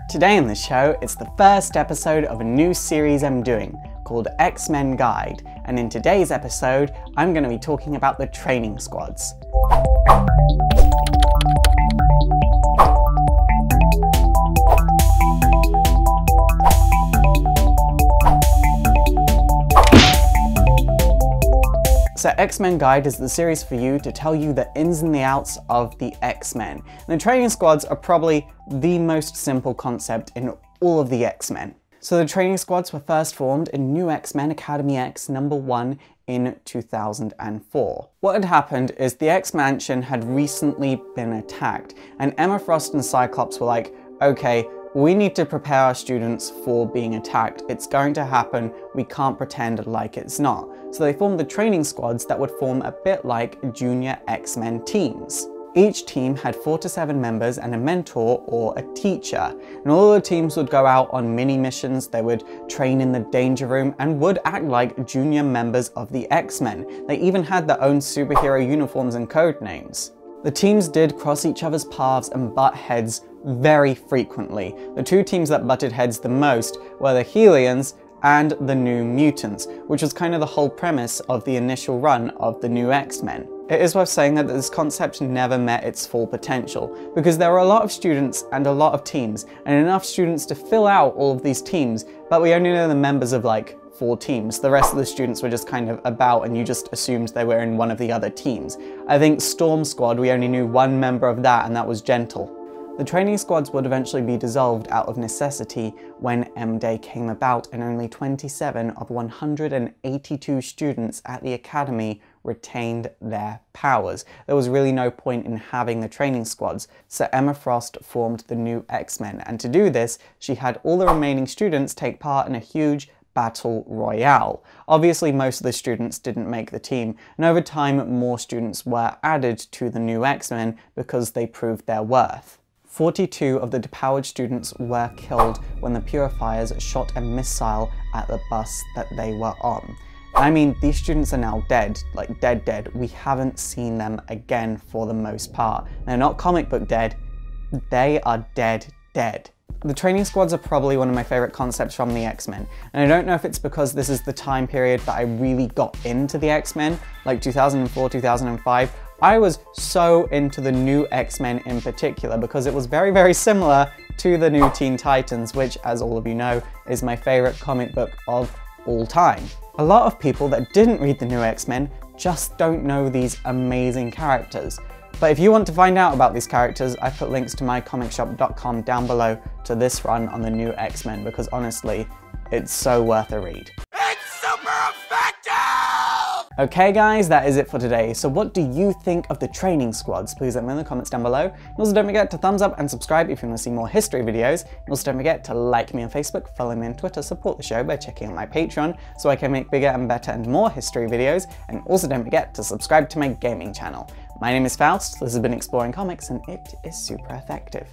Today on the show, it's the first episode of a new series I'm doing called X-Men Guide, and in today's episode, I'm going to be talking about the training squads. So X-Men Guide is the series for you to tell you the ins and the outs of the X-Men. And the training squads are probably the most simple concept in all of the X-Men. So the training squads were first formed in New X-Men Academy X #1 in 2004. What had happened is the X-Mansion had recently been attacked, and Emma Frost and Cyclops were like, okay, we need to prepare our students for being attacked. It's going to happen. We can't pretend like it's not. So they formed the training squads that would form a bit like junior X-Men teams. Each team had 4 to 7 members and a mentor or a teacher. And all the teams would go out on mini missions, they would train in the danger room and would act like junior members of the X-Men. They even had their own superhero uniforms and code names. The teams did cross each other's paths and butt heads very frequently. The two teams that butted heads the most were the Hellions and the New Mutants, which was kind of the whole premise of the initial run of the New X-Men. It is worth saying that this concept never met its full potential, because there were a lot of students and a lot of teams, and enough students to fill out all of these teams, but we only know the members of like 4 teams. The rest of the students were just kind of about and you just assumed they were in one of the other teams. I think Storm Squad, we only knew one member of that, and that was Gentle. The training squads would eventually be dissolved out of necessity when M-Day came about, and only 27 of 182 students at the academy retained their powers. There was really no point in having the training squads, so Emma Frost formed the New X-Men, and to do this, she had all the remaining students take part in a huge battle royale. Obviously, most of the students didn't make the team, and over time, more students were added to the New X-Men because they proved their worth. 42 of the depowered students were killed when the Purifiers shot a missile at the bus that they were on. I mean, these students are now dead, like dead. We haven't seen them again for the most part. They're not comic book dead, they are dead. The training squads are probably one of my favorite concepts from the X-Men, and I don't know if it's because this is the time period that I really got into the X-Men, like 2004, 2005. I was so into the New X-Men in particular because it was very similar to the New Teen Titans, which, as all of you know, is my favorite comic book of all time. A lot of people that didn't read the New X-Men just don't know these amazing characters. But if you want to find out about these characters, I put links to mycomicshop.com down below to this run on the New X-Men, because honestly, it's so worth a read. It's super effective! Okay guys, that is it for today. So what do you think of the training squads? Please let me know in the comments down below. And also don't forget to thumbs up and subscribe if you want to see more history videos. And also don't forget to like me on Facebook, follow me on Twitter, support the show by checking out my Patreon so I can make bigger and better and more history videos. And also don't forget to subscribe to my gaming channel. My name is Faust, this has been Exploring Comics, and it is super effective.